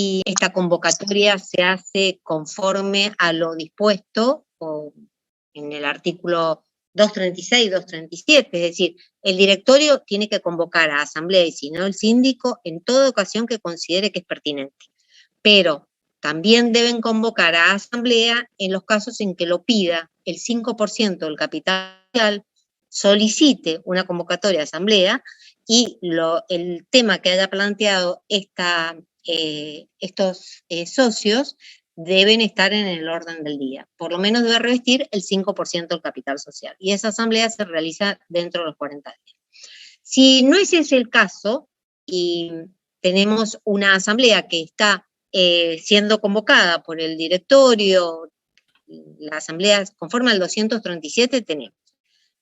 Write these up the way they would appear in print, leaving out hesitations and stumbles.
y esta convocatoria se hace conforme a lo dispuesto en el artículo 236 y 237, es decir, el directorio tiene que convocar a asamblea y si no el síndico en toda ocasión que considere que es pertinente. Pero también deben convocar a asamblea en los casos en que lo pida el 5% del capital social, solicite una convocatoria de asamblea y el tema que haya planteado estos socios deben estar en el orden del día. Por lo menos debe revestir el 5% del capital social. Y esa asamblea se realiza dentro de los 40 días. Si no ese es el caso y tenemos una asamblea que está siendo convocada por el directorio, la asamblea conforme al 237 tenemos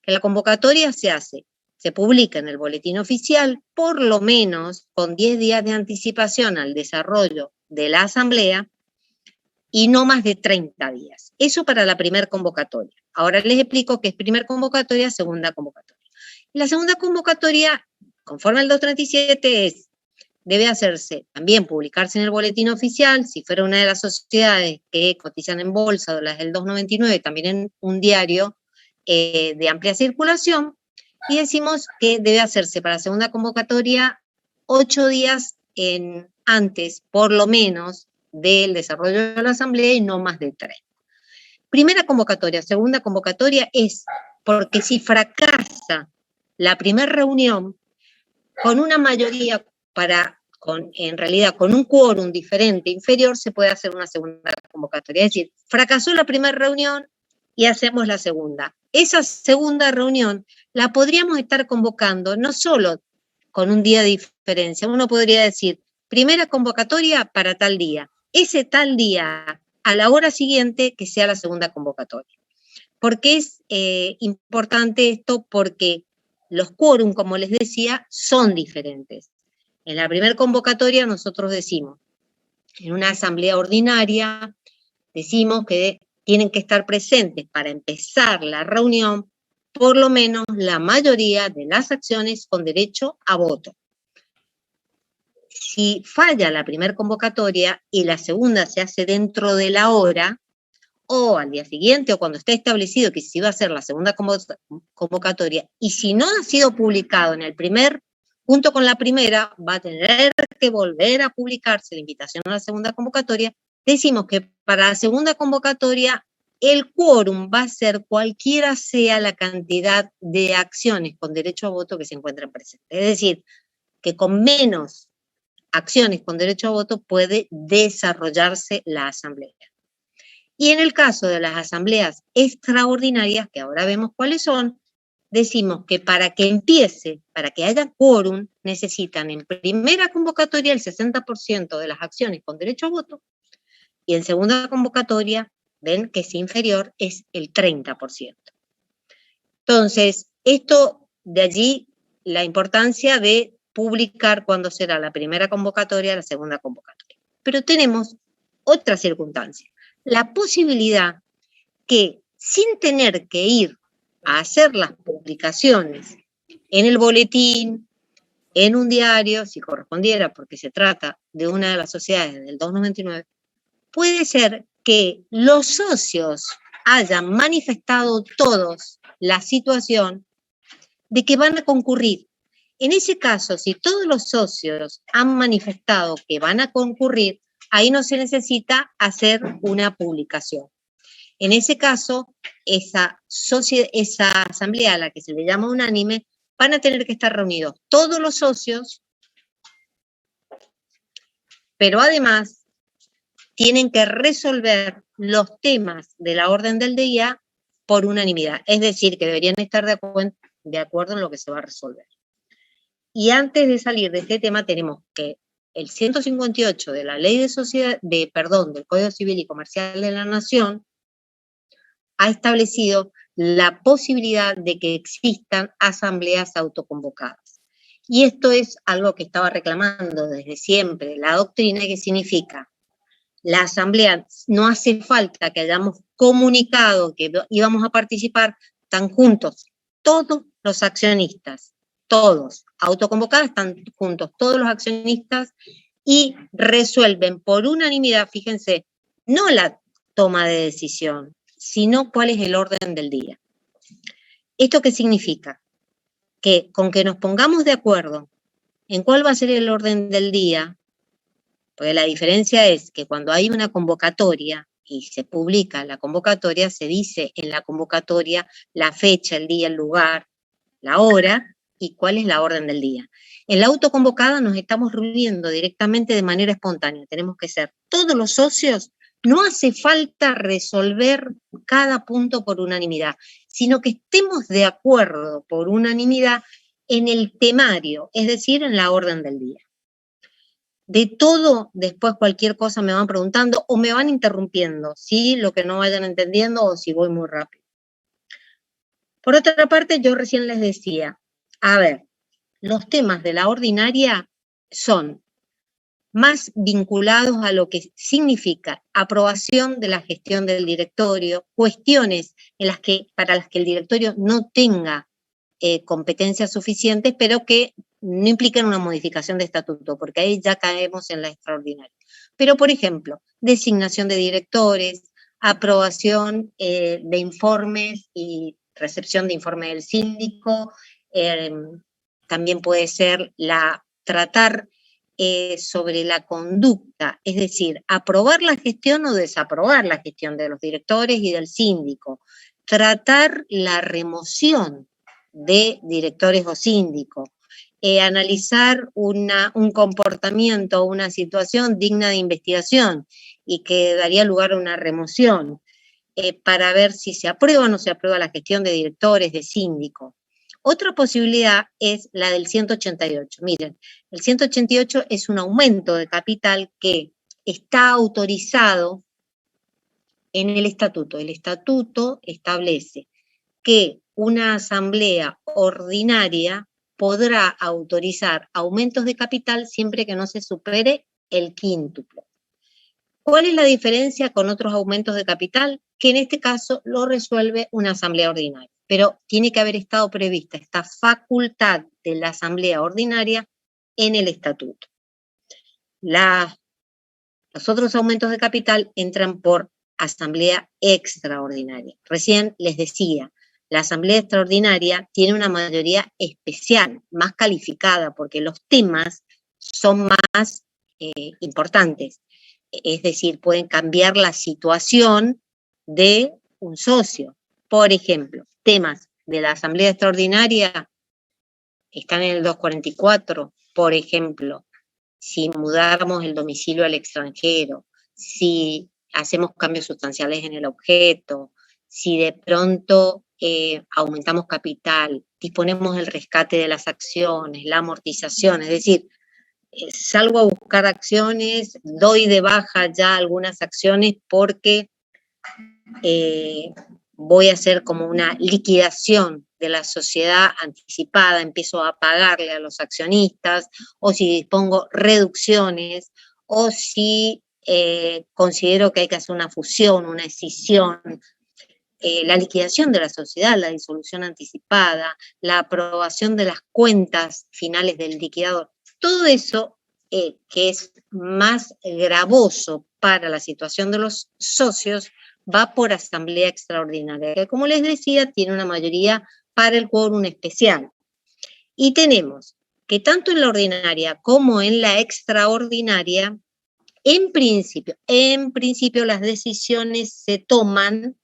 que la convocatoria se publica en el boletín oficial, por lo menos con 10 días de anticipación al desarrollo de la asamblea y no más de 30 días. Eso para la primera convocatoria. Ahora les explico qué es primera convocatoria, segunda convocatoria. La segunda convocatoria, conforme al 237, debe hacerse, también publicarse en el boletín oficial, si fuera una de las sociedades que cotizan en bolsa o las del 299, también en un diario de amplia circulación, y decimos que debe hacerse para segunda convocatoria 8 días antes, por lo menos, del desarrollo de la asamblea y no más de 3. Primera convocatoria, segunda convocatoria es porque si fracasa la primera reunión, con una mayoría en realidad con un quórum diferente, inferior, se puede hacer una segunda convocatoria. Es decir, fracasó la primera reunión y hacemos la segunda. Esa segunda reunión la podríamos estar convocando no solo con un día de diferencia. Uno podría decir, primera convocatoria para tal día. Ese tal día, a la hora siguiente, que sea la segunda convocatoria. ¿Por qué es importante esto? Porque los quórum, como les decía, son diferentes. En la primera convocatoria nosotros decimos, en una asamblea ordinaria, decimos que tienen que estar presentes para empezar la reunión por lo menos la mayoría de las acciones con derecho a voto. Si falla la primera convocatoria y la segunda se hace dentro de la hora, o al día siguiente, o cuando esté establecido que se iba a hacer la segunda convocatoria, y si no ha sido publicado en el junto con la primera, va a tener que volver a publicarse la invitación a la segunda convocatoria. Decimos que para la segunda convocatoria el quórum va a ser cualquiera sea la cantidad de acciones con derecho a voto que se encuentren presentes. Es decir, que con menos acciones con derecho a voto puede desarrollarse la asamblea. Y en el caso de las asambleas extraordinarias, que ahora vemos cuáles son, decimos que para que empiece, para que haya quórum, necesitan en primera convocatoria el 60% de las acciones con derecho a voto, y en segunda convocatoria, ven que es inferior, es el 30%. Entonces, esto de allí, la importancia de publicar cuándo será la primera convocatoria, la segunda convocatoria. Pero tenemos otra circunstancia. La posibilidad que sin tener que ir a hacer las publicaciones en el boletín, en un diario, si correspondiera, porque se trata de una de las sociedades del 299, puede ser que los socios hayan manifestado todos la situación de que van a concurrir. En ese caso, si todos los socios han manifestado que van a concurrir, ahí no se necesita hacer una publicación. En ese caso, esa asamblea a la que se le llama unánime, van a tener que estar reunidos todos los socios, pero además tienen que resolver los temas de la orden del día por unanimidad. Es decir, que deberían estar de acuerdo en lo que se va a resolver. Y antes de salir de este tema, tenemos que el 158 de la Ley del Código Civil y Comercial de la Nación ha establecido la posibilidad de que existan asambleas autoconvocadas. Y esto es algo que estaba reclamando desde siempre la doctrina, que significa la asamblea no hace falta que hayamos comunicado que íbamos a participar, están juntos todos los accionistas, todos, autoconvocados están juntos todos los accionistas y resuelven por unanimidad, fíjense, no la toma de decisión, sino cuál es el orden del día. ¿Esto qué significa? Que con que nos pongamos de acuerdo en cuál va a ser el orden del día, porque la diferencia es que cuando hay una convocatoria y se publica la convocatoria, se dice en la convocatoria la fecha, el día, el lugar, la hora y cuál es la orden del día. En la autoconvocada nos estamos reuniendo directamente de manera espontánea. Tenemos que ser todos los socios. No hace falta resolver cada punto por unanimidad, sino que estemos de acuerdo por unanimidad en el temario, es decir, en la orden del día. De todo, después cualquier cosa me van preguntando o me van interrumpiendo, ¿sí? Lo que no vayan entendiendo o si voy muy rápido. Por otra parte, yo recién les decía, a ver, los temas de la ordinaria son más vinculados a lo que significa aprobación de la gestión del directorio, cuestiones para las que el directorio no tenga competencias suficientes, pero que no implican una modificación de estatuto, porque ahí ya caemos en la extraordinaria. Pero, por ejemplo, designación de directores, aprobación de informes y recepción de informe del síndico, también puede ser tratar sobre la conducta, es decir, aprobar la gestión o desaprobar la gestión de los directores y del síndico, tratar la remoción de directores o síndicos, analizar un comportamiento o una situación digna de investigación y que daría lugar a una remoción, para ver si se aprueba o no se aprueba la gestión de directores, de síndicos. Otra posibilidad es la del 188. Miren, el 188 es un aumento de capital que está autorizado en el estatuto. El estatuto establece que una asamblea ordinaria podrá autorizar aumentos de capital siempre que no se supere el quíntuplo. ¿Cuál es la diferencia con otros aumentos de capital? Que en este caso lo resuelve una asamblea ordinaria, pero tiene que haber estado prevista esta facultad de la asamblea ordinaria en el estatuto. Los otros aumentos de capital entran por asamblea extraordinaria. Recién les decía, la asamblea extraordinaria tiene una mayoría especial, más calificada, porque los temas son más importantes. Es decir, pueden cambiar la situación de un socio. Por ejemplo, temas de la asamblea extraordinaria están en el 244, por ejemplo, si mudamos el domicilio al extranjero, si hacemos cambios sustanciales en el objeto, si de pronto aumentamos capital, disponemos el rescate de las acciones, la amortización, es decir, salgo a buscar acciones, doy de baja ya algunas acciones porque voy a hacer como una liquidación de la sociedad anticipada, empiezo a pagarle a los accionistas, o si dispongo reducciones, o si considero que hay que hacer una fusión, una escisión, la liquidación de la sociedad, la disolución anticipada, la aprobación de las cuentas finales del liquidador. Todo eso que es más gravoso para la situación de los socios va por asamblea extraordinaria, que como les decía tiene una mayoría para el quórum especial. Y tenemos que tanto en la ordinaria como en la extraordinaria, en principio las decisiones se toman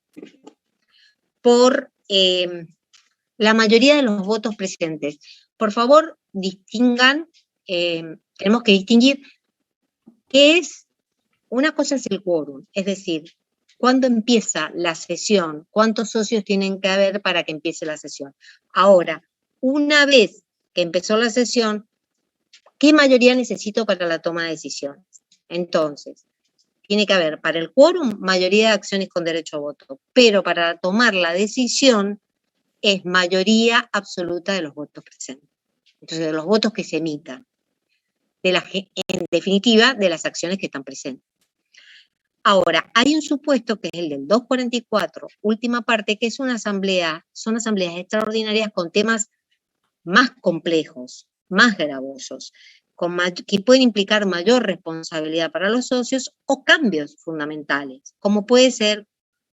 por la mayoría de los votos presentes. Por favor, distingan, tenemos que distinguir qué es, una cosa es el quórum, es decir, cuándo empieza la sesión, cuántos socios tienen que haber para que empiece la sesión. Ahora, una vez que empezó la sesión, ¿qué mayoría necesito para la toma de decisiones? Entonces, tiene que haber para el quórum mayoría de acciones con derecho a voto, pero para tomar la decisión es mayoría absoluta de los votos presentes. Entonces, de los votos que se emitan, en definitiva, de las acciones que están presentes. Ahora, hay un supuesto que es el del 244, última parte, que es una asamblea, son asambleas extraordinarias con temas más complejos, más gravosos. que pueden implicar mayor responsabilidad para los socios o cambios fundamentales, como puede ser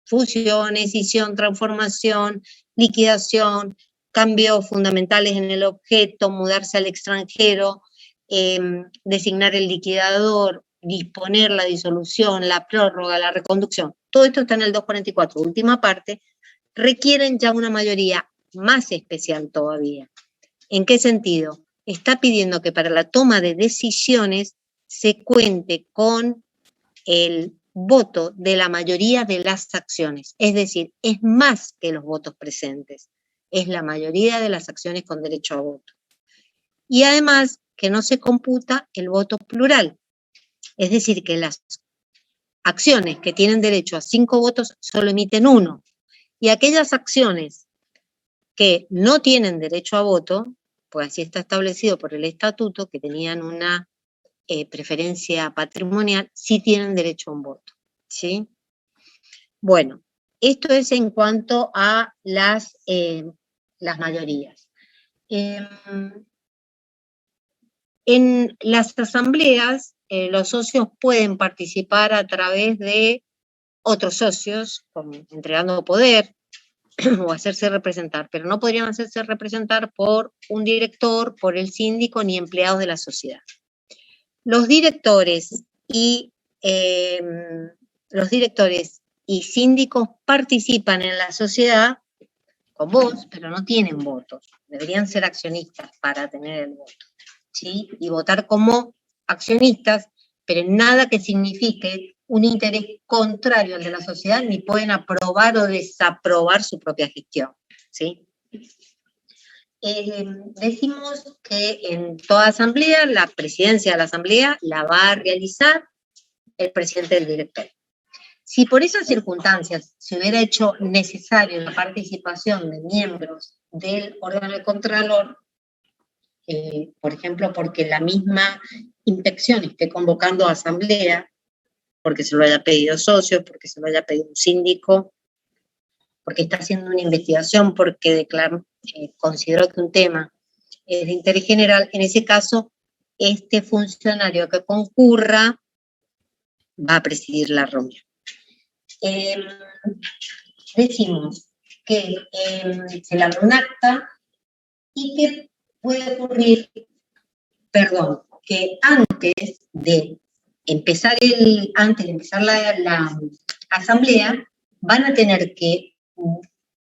fusión, escisión, transformación, liquidación, cambios fundamentales en el objeto, mudarse al extranjero, designar el liquidador, disponer la disolución, la prórroga, la reconducción. Todo esto está en el 244, última parte, requieren ya una mayoría más especial todavía. ¿En qué sentido? Está pidiendo que para la toma de decisiones se cuente con el voto de la mayoría de las acciones, es decir, es más que los votos presentes, es la mayoría de las acciones con derecho a voto. Y además que no se computa el voto plural, es decir, que las acciones que tienen derecho a 5 votos solo emiten 1, y aquellas acciones que no tienen derecho a voto, pues así está establecido por el estatuto, que tenían una preferencia patrimonial, sí tienen derecho a un voto, ¿sí? Bueno, esto es en cuanto a las mayorías. En las asambleas, los socios pueden participar a través de otros socios, entregando poder o hacerse representar, pero no podrían hacerse representar por un director, por el síndico, ni empleados de la sociedad. Los directores y síndicos participan en la sociedad con voz, pero no tienen votos. Deberían ser accionistas para tener el voto, ¿sí? Y votar como accionistas, pero en nada que signifique un interés contrario al de la sociedad, ni pueden aprobar o desaprobar su propia gestión, ¿sí? Decimos que en toda asamblea, la presidencia de la asamblea la va a realizar el presidente del directorio. Si por esas circunstancias se hubiera hecho necesario la participación de miembros del órgano de contralor, por ejemplo, porque la misma inspección esté convocando a asamblea, porque se lo haya pedido socios, porque se lo haya pedido un síndico, porque está haciendo una investigación, porque consideró que un tema es de interés general, en ese caso, este funcionario que concurra va a presidir la reunión. Decimos que se labra un acta y que puede ocurrir, que antes de empezar la asamblea, van a tener que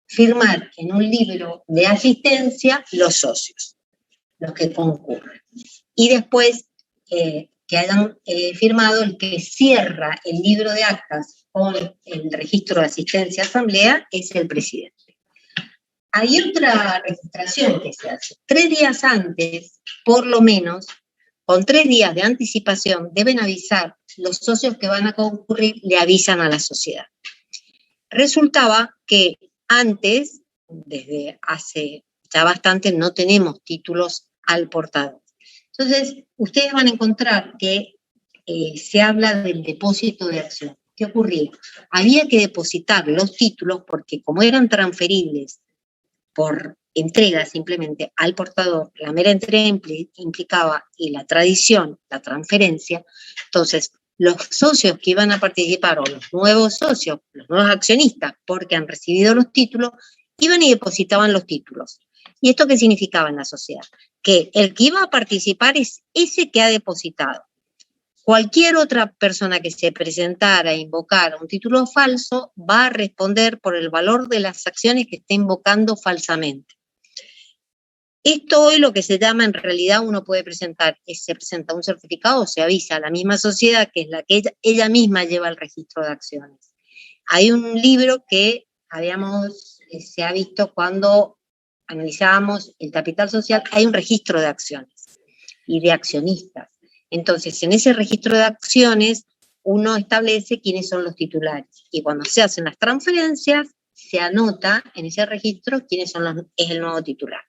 firmar en un libro de asistencia los socios, los que concurren. Y después que hayan firmado, el que cierra el libro de actas con el registro de asistencia a asamblea es el presidente. Hay otra registración que se hace 3 días antes, por lo menos, con 3 días de anticipación, deben avisar los socios que van a concurrir, le avisan a la sociedad. Resultaba que antes, desde hace ya bastante, no tenemos títulos al portador. Entonces, ustedes van a encontrar que se habla del depósito de acción. ¿Qué ocurría? Había que depositar los títulos porque como eran transferibles por entrega simplemente al portador, la mera entrega implicaba, y la tradición, la transferencia, entonces los socios que iban a participar, o los nuevos socios, los nuevos accionistas, porque han recibido los títulos, iban y depositaban los títulos. ¿Y esto qué significaba en la sociedad? Que el que iba a participar es ese que ha depositado. Cualquier otra persona que se presentara a invocar un título falso va a responder por el valor de las acciones que está invocando falsamente. Esto hoy lo que se llama, en realidad uno puede presentar, se presenta un certificado o se avisa a la misma sociedad, que es la que ella misma lleva el registro de acciones. Hay un libro que se ha visto cuando analizábamos el capital social, hay un registro de acciones y de accionistas. Entonces, en ese registro de acciones, uno establece quiénes son los titulares. Y cuando se hacen las transferencias, se anota en ese registro quiénes es el nuevo titular.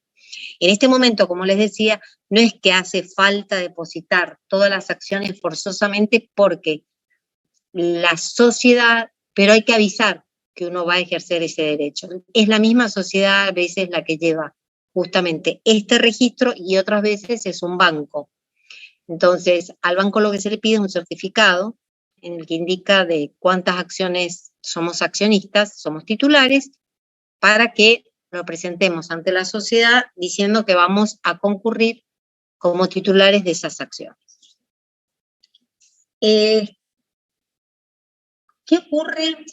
En este momento, como les decía, no es que hace falta depositar todas las acciones forzosamente porque la sociedad, pero hay que avisar que uno va a ejercer ese derecho. Es la misma sociedad a veces la que lleva justamente este registro y otras veces es un banco. Entonces, al banco lo que se le pide es un certificado en el que indica de cuántas acciones somos accionistas, somos titulares, para que lo presentemos ante la sociedad diciendo que vamos a concurrir como titulares de esas acciones. ¿Qué ocurre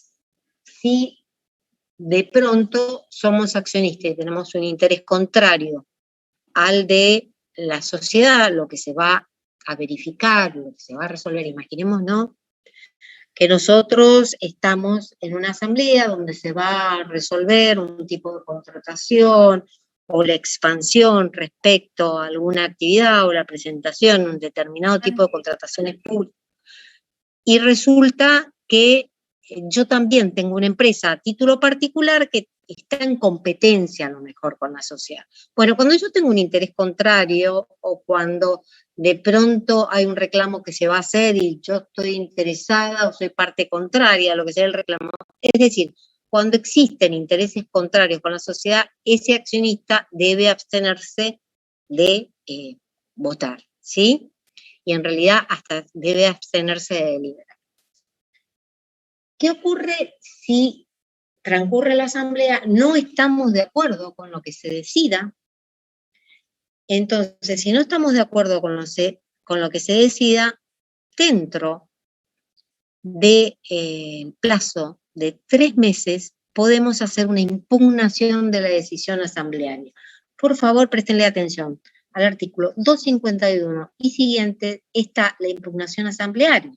si de pronto somos accionistas y tenemos un interés contrario al de la sociedad, lo que se va a verificar, lo que se va a resolver? Imaginemos, ¿no?, que nosotros estamos en una asamblea donde se va a resolver un tipo de contratación o la expansión respecto a alguna actividad o la presentación de un determinado tipo de contrataciones públicas. Y resulta que yo también tengo una empresa a título particular que está en competencia a lo mejor con la sociedad. Bueno, cuando yo tengo un interés contrario o cuando de pronto hay un reclamo que se va a hacer y yo estoy interesada o soy parte contraria a lo que sea el reclamo, es decir, cuando existen intereses contrarios con la sociedad, ese accionista debe abstenerse de votar, ¿sí? Y en realidad hasta debe abstenerse de deliberar. ¿Qué ocurre si transcurre la asamblea, no estamos de acuerdo con lo que se decida? Entonces, si no estamos de acuerdo con lo que se decida, dentro del plazo de 3 meses, podemos hacer una impugnación de la decisión asamblearia. Por favor, préstenle atención. Al artículo 251 y siguiente está la impugnación asamblearia.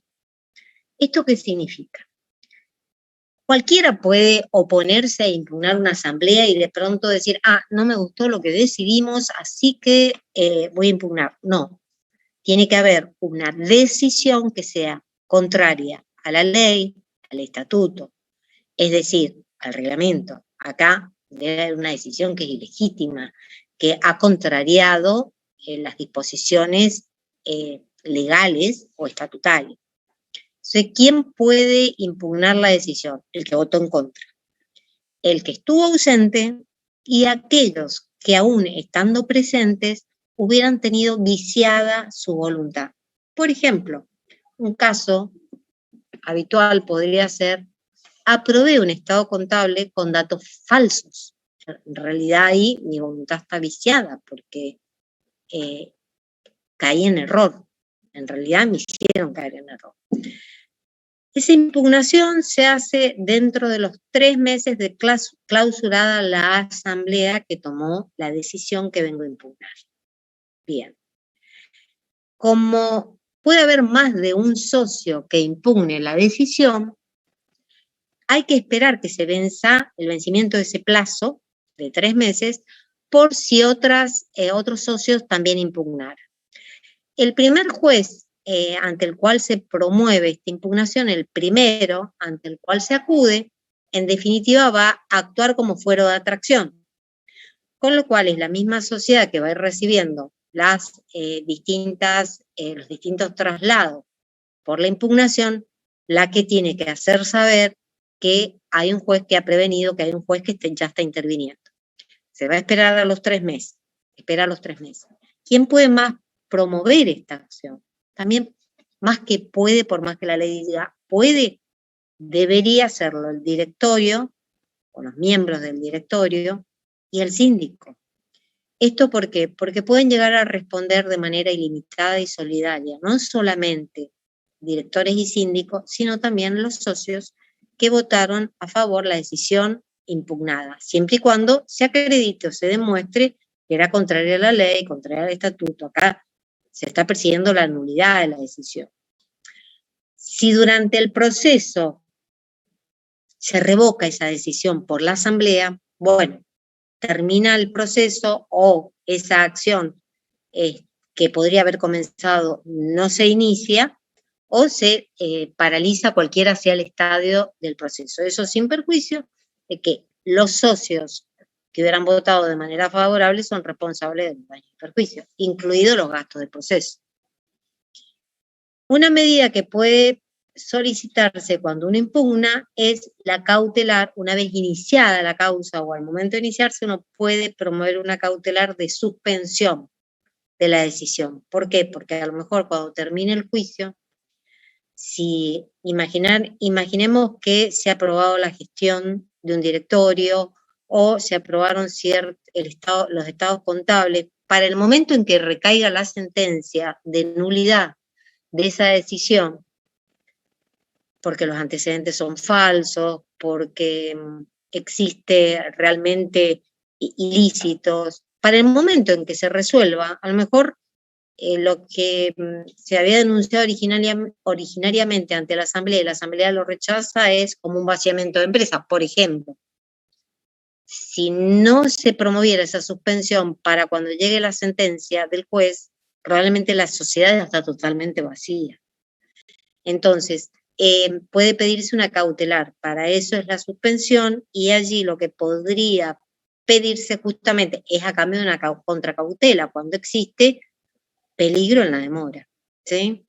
¿Esto qué significa? Cualquiera puede oponerse e impugnar una asamblea y de pronto decir, no me gustó lo que decidimos, así que voy a impugnar. No, tiene que haber una decisión que sea contraria a la ley, al estatuto, es decir, al reglamento. Acá debe haber una decisión que es ilegítima, que ha contrariado las disposiciones legales o estatutarias. Entonces, ¿quién puede impugnar la decisión? El que votó en contra, el que estuvo ausente y aquellos que aún estando presentes hubieran tenido viciada su voluntad. Por ejemplo, un caso habitual podría ser: aprobé un estado contable con datos falsos. En realidad ahí mi voluntad está viciada porque caí en error. En realidad me hicieron caer en error. Esa impugnación se hace dentro de los 3 meses de clausurada la asamblea que tomó la decisión que vengo a impugnar. Bien. Como puede haber más de un socio que impugne la decisión, hay que esperar que se venza el vencimiento de ese plazo de 3 meses por si otros socios también impugnaran. El primer juez ante el cual se promueve esta impugnación, el primero ante el cual se acude, en definitiva va a actuar como fuero de atracción, con lo cual es la misma sociedad que va a ir recibiendo los distintos traslados por la impugnación, la que tiene que hacer saber que hay un juez que ha prevenido, que hay un juez que ya está interviniendo. Se va a esperar a los 3 meses, espera los 3 meses. ¿Quién puede más promover esta acción? También, más que puede, por más que la ley diga puede, debería hacerlo el directorio, o los miembros del directorio, y el síndico. ¿Esto por qué? Porque pueden llegar a responder de manera ilimitada y solidaria, no solamente directores y síndicos, sino también los socios que votaron a favor la decisión impugnada, siempre y cuando se acredite o se demuestre que era contraria a la ley, contraria al estatuto. Acá se está persiguiendo la nulidad de la decisión. Si durante el proceso se revoca esa decisión por la asamblea, bueno, termina el proceso o esa acción que podría haber comenzado no se inicia o se paraliza, cualquiera sea el estadio del proceso. Eso sin perjuicio de que los socios que hubieran votado de manera favorable son responsables del daño y perjuicio, incluidos los gastos del proceso. Una medida que puede solicitarse cuando uno impugna es la cautelar. Una vez iniciada la causa o al momento de iniciarse, uno puede promover una cautelar de suspensión de la decisión. ¿Por qué? Porque a lo mejor cuando termine el juicio, si imaginemos que se ha aprobado la gestión de un directorio o se aprobaron los estados contables, para el momento en que recaiga la sentencia de nulidad de esa decisión, porque los antecedentes son falsos, porque existe realmente ilícitos, para el momento en que se resuelva, a lo mejor lo que se había denunciado originariamente ante la Asamblea y la Asamblea lo rechaza es como un vaciamiento de empresa, por ejemplo. Si no se promoviera esa suspensión para cuando llegue la sentencia del juez, probablemente la sociedad está totalmente vacía. Entonces, puede pedirse una cautelar, para eso es la suspensión, y allí lo que podría pedirse justamente es a cambio de una contracautela, cuando existe peligro en la demora, ¿sí?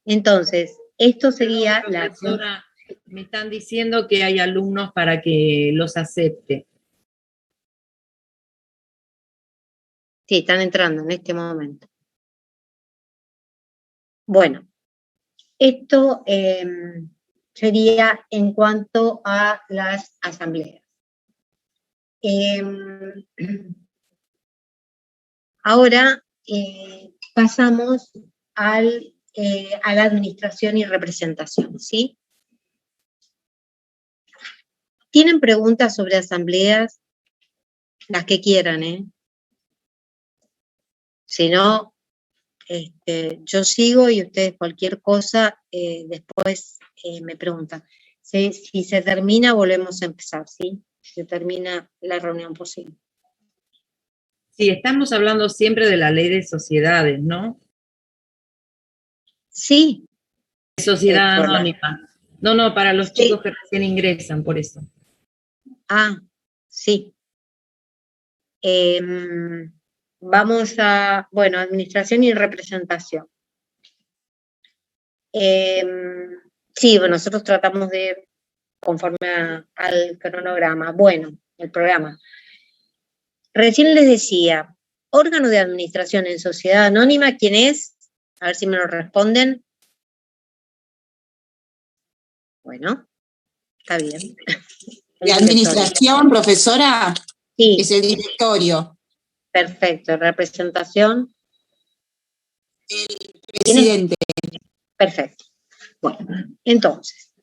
Entonces, esto sería la... Profesora, me están diciendo que hay alumnos para que los acepte. Sí, están entrando en este momento. Bueno, esto sería en cuanto a las asambleas. Ahora pasamos a la administración y representación, ¿sí? ¿Tienen preguntas sobre asambleas? Las que quieran, ¿eh? Si no, yo sigo y ustedes cualquier cosa después me preguntan. Si se termina, volvemos a empezar, ¿sí? Si se termina la reunión posible. Sí, estamos hablando siempre de la ley de sociedades, ¿no? Sí. Sociedad anónima. No, para los chicos que recién ingresan, por eso. Ah, sí. Vamos a, bueno, administración y representación. Sí, bueno, nosotros tratamos de ir conforme al cronograma. Bueno, el programa. Recién les decía, órgano de administración en sociedad anónima, ¿quién es? A ver si me lo responden. Bueno, está bien. De administración, profesora, sí. Es el directorio. Perfecto, representación. El presidente. Perfecto. Bueno, entonces,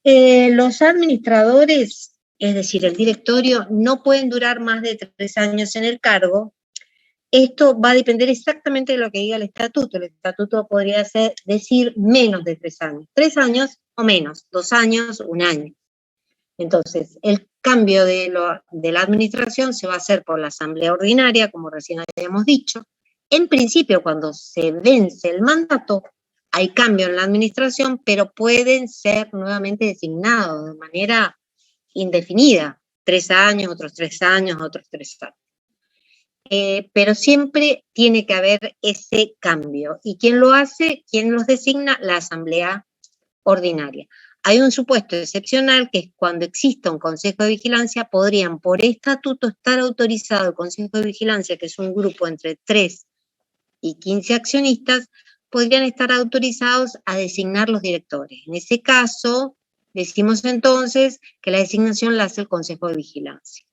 los administradores, es decir, el directorio, no pueden durar más de 3 años en el cargo. Esto va a depender exactamente de lo que diga el estatuto. El estatuto podría decir menos de 3 años. 3 años o menos, 2 años, 1 año. Entonces, el cambio de la administración se va a hacer por la asamblea ordinaria, como recién habíamos dicho. En principio, cuando se vence el mandato, hay cambio en la administración, pero pueden ser nuevamente designados de manera indefinida. 3 años, otros 3 años, otros 3 años. Pero siempre tiene que haber ese cambio. ¿Y quién lo hace? ¿Quién los designa? La asamblea ordinaria. Hay un supuesto excepcional que es cuando exista un consejo de vigilancia, podrían por estatuto estar autorizado el consejo de vigilancia, que es un grupo entre 3 y 15 accionistas, podrían estar autorizados a designar los directores. En ese caso, decimos entonces que la designación la hace el consejo de vigilancia.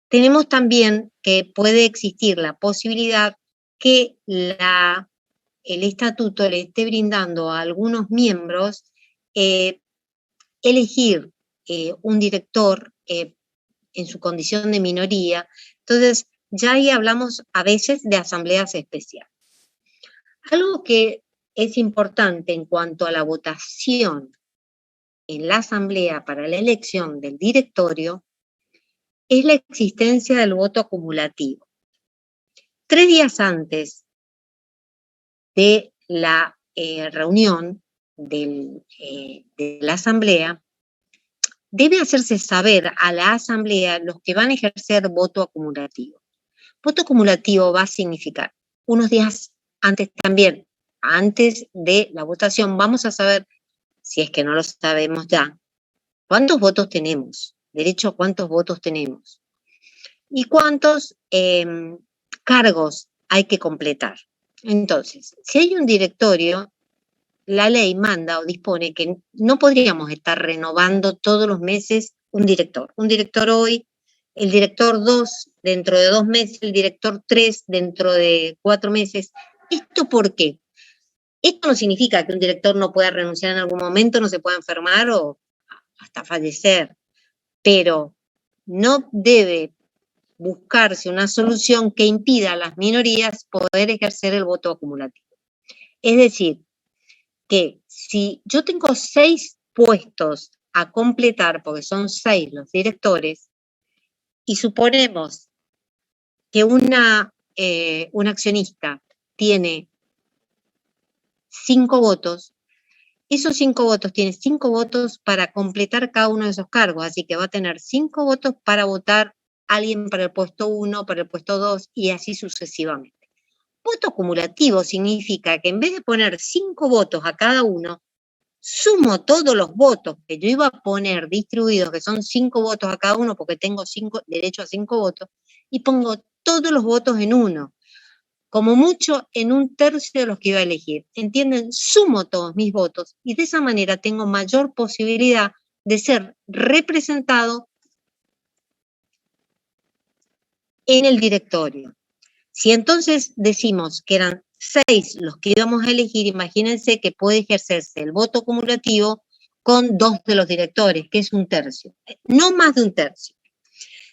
Tenemos también que puede existir la posibilidad que el estatuto le esté brindando a algunos miembros elegir un director en su condición de minoría. Entonces, ya ahí hablamos a veces de asambleas especiales. Algo que es importante en cuanto a la votación en la asamblea para la elección del directorio es la existencia del voto acumulativo. 3 días antes de la reunión de la asamblea, debe hacerse saber a la asamblea los que van a ejercer voto acumulativo. Voto acumulativo va a significar unos días antes también, antes de la votación, vamos a saber, si es que no lo sabemos ya, cuántos votos tenemos, derecho a cuántos votos tenemos. y cuántos cargos hay que completar. Entonces, si hay un directorio, la ley manda o dispone que no podríamos estar renovando todos los meses un director. Un director hoy, el director 2 dentro de 2 meses, el director 3 dentro de 4 meses. ¿Esto por qué? Esto no significa que un director no pueda renunciar en algún momento, no se pueda enfermar o hasta fallecer, pero no debe buscarse una solución que impida a las minorías poder ejercer el voto acumulativo. Es decir, que si yo tengo 6 puestos a completar, porque son 6 los directores, y suponemos que un accionista tiene 5 votos, esos 5 votos tienen 5 votos para completar cada uno de esos cargos, así que va a tener 5 votos para votar alguien para el puesto 1, para el puesto 2 y así sucesivamente. Voto acumulativo significa que en vez de poner 5 votos a cada uno, sumo todos los votos que yo iba a poner distribuidos, que son 5 votos a cada uno porque tengo derecho a 5 votos, y pongo todos los votos en uno. Como mucho en 1/3 de los que iba a elegir. ¿Entienden? Sumo todos mis votos y de esa manera tengo mayor posibilidad de ser representado en el directorio. Si entonces decimos que eran 6 los que íbamos a elegir, imagínense que puede ejercerse el voto acumulativo con 2 de los directores, que es 1/3, no más de 1/3.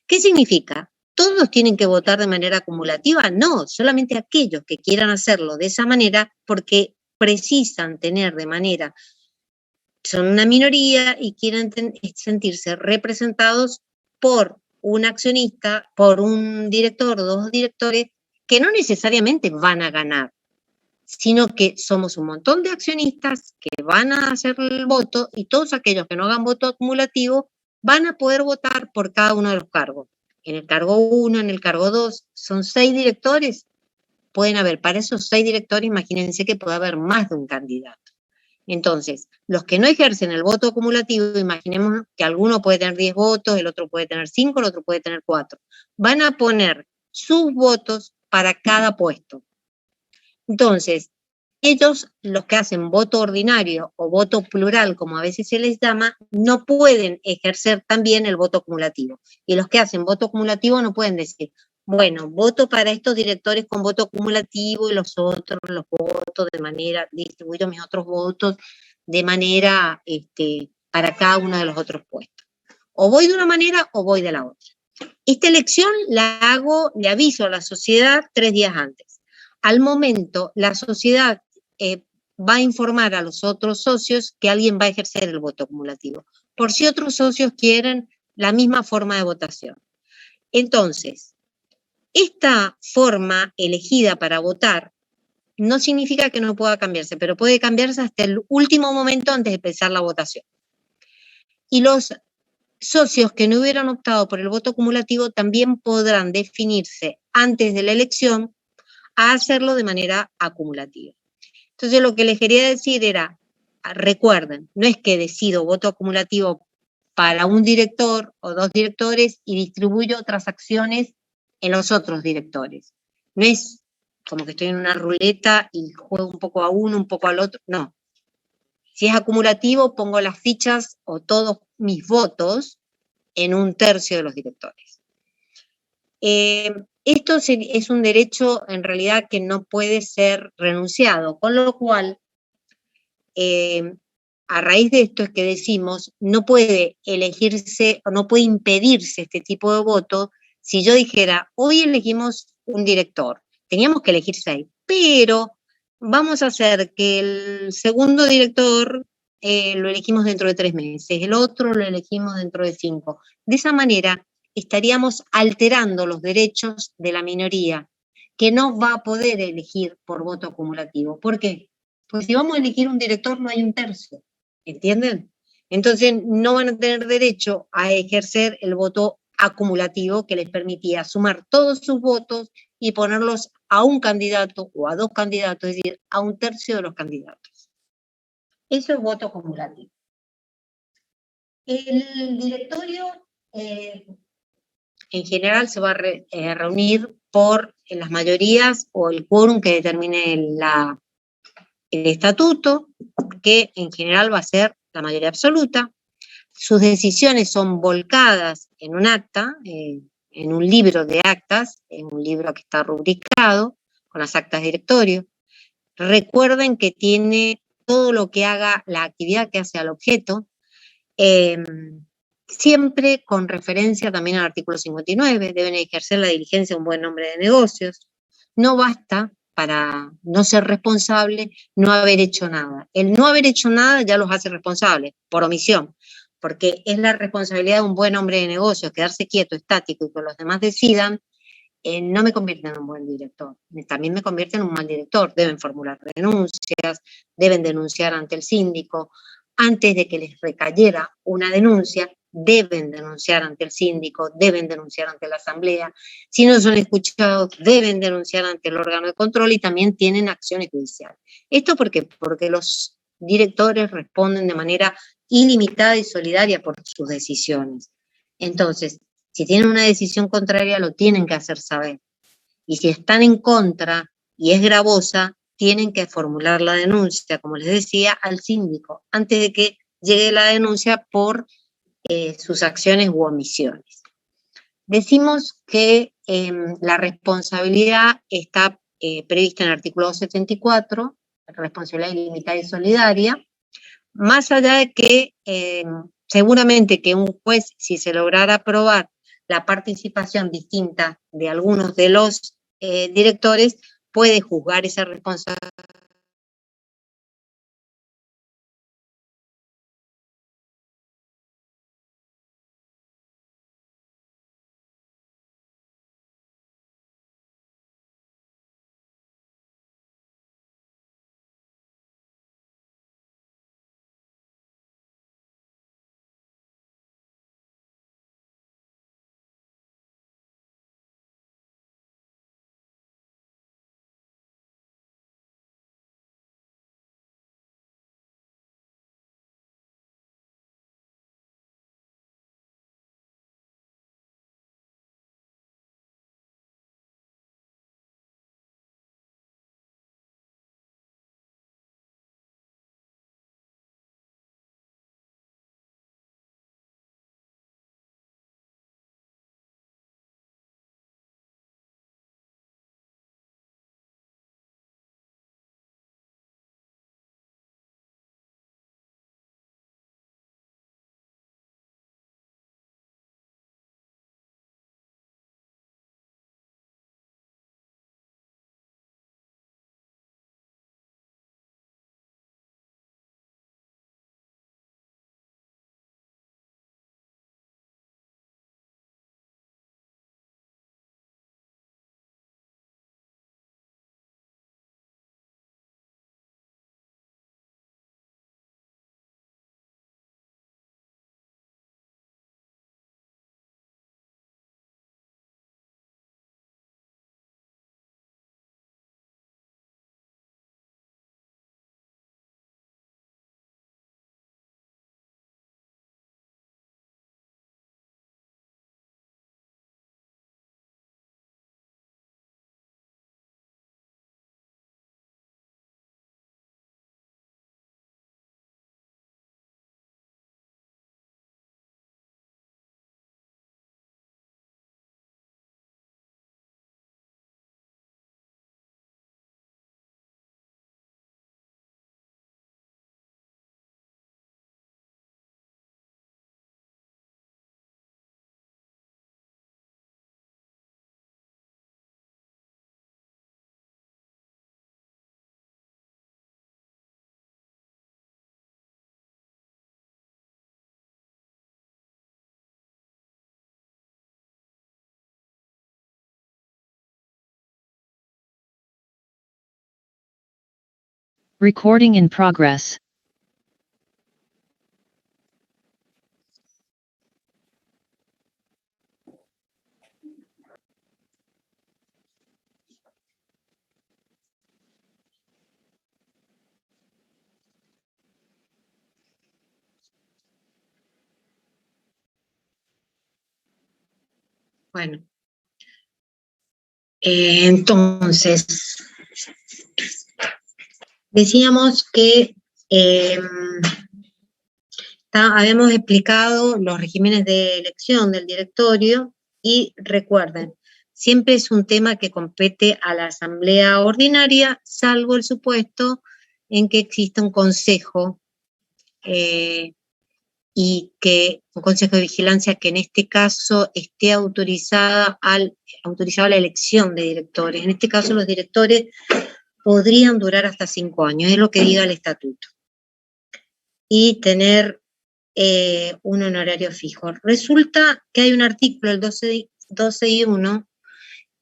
¿Qué significa? ¿Todos tienen que votar de manera acumulativa? No, solamente aquellos que quieran hacerlo de esa manera porque precisan tener de manera, son una minoría y quieren sentirse representados por un accionista, por un director, 2 directores, que no necesariamente van a ganar, sino que somos un montón de accionistas que van a hacer el voto y todos aquellos que no hagan voto acumulativo van a poder votar por cada uno de los cargos. En el cargo 1, en el cargo 2, son 6 directores. Pueden haber, para esos 6 directores, imagínense que puede haber más de un candidato. Entonces, los que no ejercen el voto acumulativo, imaginemos que alguno puede tener 10 votos, el otro puede tener 5, el otro puede tener 4. Van a poner sus votos para cada puesto. Entonces, ellos, los que hacen voto ordinario o voto plural, como a veces se les llama, no pueden ejercer también el voto acumulativo. Y los que hacen voto acumulativo no pueden decir, bueno, voto para estos directores con voto acumulativo y los otros los votos de manera, distribuyo mis otros votos de manera para cada uno de los otros puestos. O voy de una manera o voy de la otra. Esta elección la hago, le aviso a la sociedad 3 días antes. Al momento, la sociedad va a informar a los otros socios que alguien va a ejercer el voto acumulativo, por si otros socios quieren la misma forma de votación. Entonces, esta forma elegida para votar no significa que no pueda cambiarse, pero puede cambiarse hasta el último momento antes de empezar la votación. Y los socios que no hubieran optado por el voto acumulativo también podrán definirse antes de la elección a hacerlo de manera acumulativa. Entonces, lo que les quería decir era, recuerden, no es que decido voto acumulativo para un director o 2 directores y distribuyo otras acciones en los otros directores. No es como que estoy en una ruleta y juego un poco a uno, un poco al otro, no. Si es acumulativo, pongo las fichas o todos mis votos en 1/3 de los directores. Esto es un derecho en realidad que no puede ser renunciado, con lo cual, a raíz de esto es que decimos, no puede elegirse o no puede impedirse este tipo de voto. Si yo dijera, hoy elegimos un director, teníamos que elegir 6, pero vamos a hacer que el segundo director lo elegimos dentro de 3 meses, el otro lo elegimos dentro de 5. De esa manera estaríamos alterando los derechos de la minoría, que no va a poder elegir por voto acumulativo. ¿Por qué? Pues si vamos a elegir un director no hay 1/3, ¿entienden? Entonces no van a tener derecho a ejercer el voto acumulativo que les permitía sumar todos sus votos y ponerlos a un candidato o a 2 candidatos, es decir, a 1/3 de los candidatos. Eso es voto acumulativo. El directorio en general se va a reunir por las mayorías o el quórum que determine el estatuto, que en general va a ser la mayoría absoluta. Sus decisiones son volcadas en un acta, en un libro de actas, en un libro que está rubricado con las actas de directorio. Recuerden que tiene todo lo que haga, la actividad que hace al objeto, siempre con referencia también al artículo 59, deben ejercer la diligencia de un buen hombre de negocios. No basta para no ser responsable no haber hecho nada. El no haber hecho nada ya los hace responsables, por omisión, porque es la responsabilidad de un buen hombre de negocios, quedarse quieto, estático y que los demás decidan, no me convierte en un buen director, también me convierte en un mal director. Deben formular denuncias, deben denunciar ante el síndico. Antes de que les recayera una denuncia, deben denunciar ante el síndico, deben denunciar ante la asamblea. Si no son escuchados, deben denunciar ante el órgano de control y también tienen acciones judiciales. ¿Esto por qué? Porque los directores responden de manera ilimitada y solidaria por sus decisiones. Entonces, si tienen una decisión contraria, lo tienen que hacer saber. Y si están en contra y es gravosa, tienen que formular la denuncia, como les decía, al síndico, antes de que llegue la denuncia por sus acciones u omisiones. Decimos que la responsabilidad está prevista en el artículo 274, responsabilidad ilimitada y solidaria, más allá de que seguramente que un juez, si se lograra aprobar la participación distinta de algunos de los directores, puede juzgar esa responsabilidad. Recording in progress. Bueno, entonces, decíamos que habíamos explicado los regímenes de elección del directorio y recuerden, siempre es un tema que compete a la asamblea ordinaria, salvo el supuesto en que exista un consejo y que un consejo de vigilancia que en este caso esté autorizada la elección de directores. En este caso los directores podrían durar hasta 5 años, es lo que diga el estatuto. Y tener un honorario fijo. Resulta que hay un artículo, el 12.1,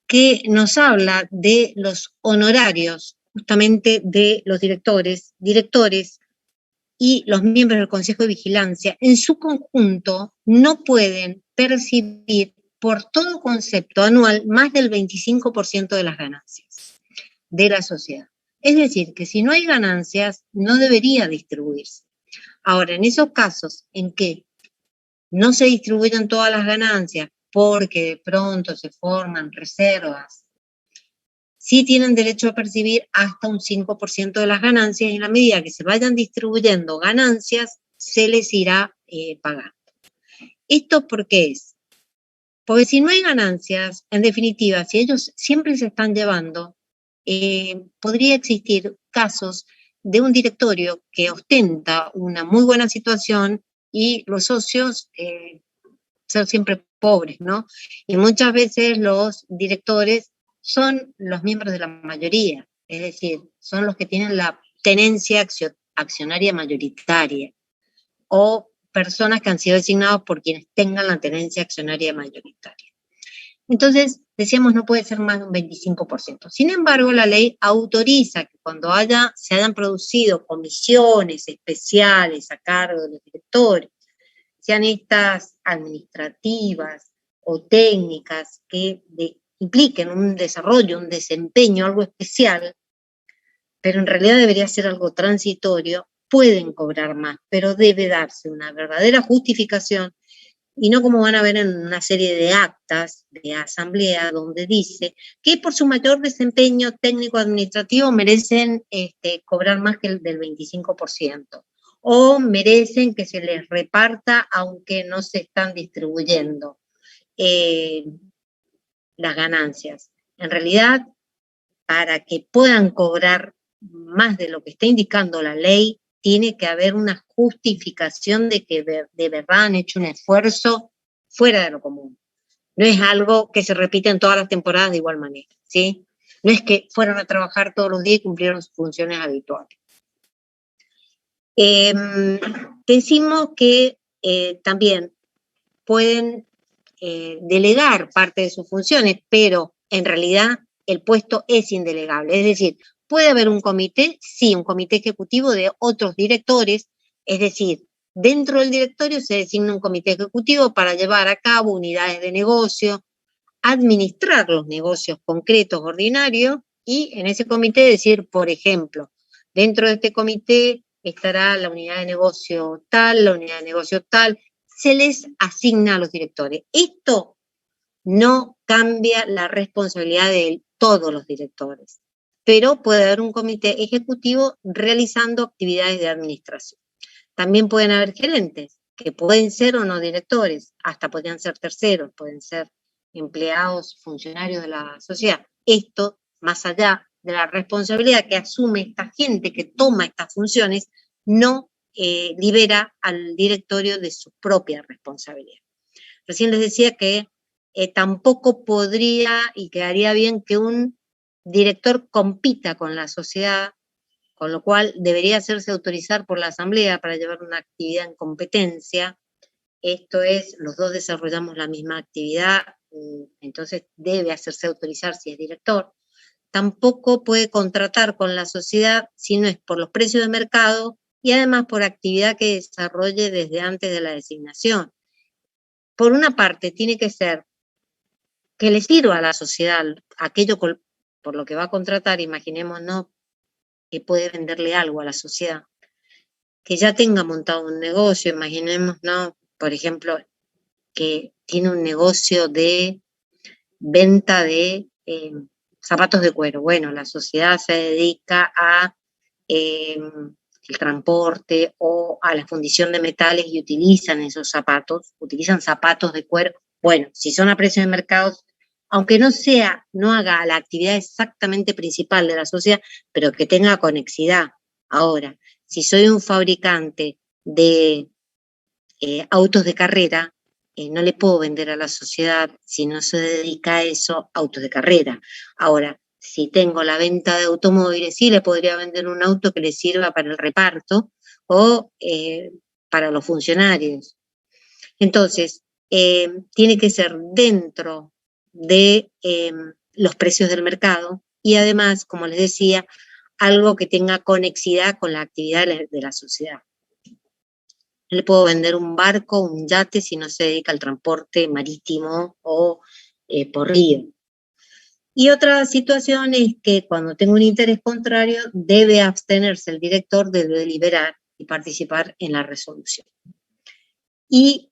que nos habla de los honorarios justamente de los directores y los miembros del Consejo de Vigilancia. En su conjunto no pueden percibir por todo concepto anual más del 25% de las ganancias de la sociedad. Es decir, que si no hay ganancias, no debería distribuirse. Ahora, en esos casos en que no se distribuyen todas las ganancias porque de pronto se forman reservas, sí tienen derecho a percibir hasta un 5% de las ganancias y en la medida que se vayan distribuyendo ganancias, se les irá pagando. ¿Esto por qué es? Porque si no hay ganancias, en definitiva, si ellos siempre se están llevando, podría existir casos de un directorio que ostenta una muy buena situación y los socios son siempre pobres, ¿no? Y muchas veces los directores son los miembros de la mayoría, es decir, son los que tienen la tenencia accionaria mayoritaria o personas que han sido designados por quienes tengan la tenencia accionaria mayoritaria. Entonces, decíamos, no puede ser más de un 25%. Sin embargo, la ley autoriza que cuando se hayan producido comisiones especiales a cargo de los directores, sean estas administrativas o técnicas que impliquen un desarrollo, un desempeño, algo especial, pero en realidad debería ser algo transitorio, pueden cobrar más, pero debe darse una verdadera justificación y no como van a ver en una serie de actas de asamblea donde dice que por su mayor desempeño técnico-administrativo merecen cobrar más que el del 25%, o merecen que se les reparta aunque no se están distribuyendo las ganancias. En realidad, para que puedan cobrar más de lo que está indicando la ley, tiene que haber una justificación de que de verdad han hecho un esfuerzo fuera de lo común. No es algo que se repite en todas las temporadas de igual manera, ¿sí? No es que fueron a trabajar todos los días y cumplieron sus funciones habituales. Decimos que también pueden delegar parte de sus funciones, pero en realidad el puesto es indelegable. Es decir, puede haber un comité, sí, un comité ejecutivo de otros directores, es decir, dentro del directorio se designa un comité ejecutivo para llevar a cabo unidades de negocio, administrar los negocios concretos ordinarios y en ese comité decir, por ejemplo, dentro de este comité estará la unidad de negocio tal, la unidad de negocio tal, se les asigna a los directores. Esto no cambia la responsabilidad de todos los directores, pero puede haber un comité ejecutivo realizando actividades de administración. También pueden haber gerentes, que pueden ser o no directores, hasta podrían ser terceros, pueden ser empleados, funcionarios de la sociedad. Esto, más allá de la responsabilidad que asume esta gente que toma estas funciones, no libera al directorio de su propia responsabilidad. Recién les decía que tampoco podría y quedaría bien que un director compita con la sociedad, con lo cual debería hacerse autorizar por la asamblea para llevar una actividad en competencia. Esto es, los dos desarrollamos la misma actividad, entonces debe hacerse autorizar si es director. Tampoco puede contratar con la sociedad si no es por los precios de mercado y además por actividad que desarrolle desde antes de la designación. Por una parte, tiene que ser que le sirva a la sociedad aquello por lo que va a contratar, imaginémonos que puede venderle algo a la sociedad, que ya tenga montado un negocio, imaginémonos, por ejemplo, que tiene un negocio de venta de zapatos de cuero. Bueno, la sociedad se dedica a el transporte o a la fundición de metales y utilizan esos zapatos, utilizan zapatos de cuero. Bueno, si son a precios de mercado, aunque no haga la actividad exactamente principal de la sociedad, pero que tenga conexidad. Ahora, si soy un fabricante de autos de carrera, no le puedo vender a la sociedad, si no se dedica a eso, autos de carrera. Ahora, si tengo la venta de automóviles, sí le podría vender un auto que le sirva para el reparto o para los funcionarios. Entonces, tiene que ser dentro de los precios del mercado y además, como les decía, algo que tenga conexidad con la actividad de la sociedad. No le puedo vender un barco, un yate, si no se dedica al transporte marítimo o por río. Y otra situación es que cuando tengo un interés contrario, debe abstenerse el director de deliberar y participar en la resolución. Y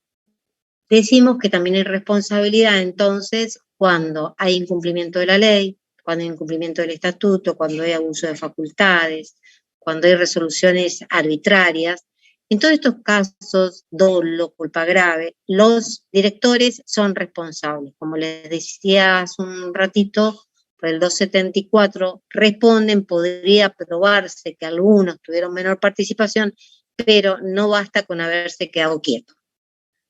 decimos que también hay responsabilidad, entonces, cuando hay incumplimiento de la ley, cuando hay incumplimiento del estatuto, cuando hay abuso de facultades, cuando hay resoluciones arbitrarias. En todos estos casos, dolo, culpa grave, los directores son responsables. Como les decía hace un ratito, por el 274 responden, podría probarse que algunos tuvieron menor participación, pero no basta con haberse quedado quieto.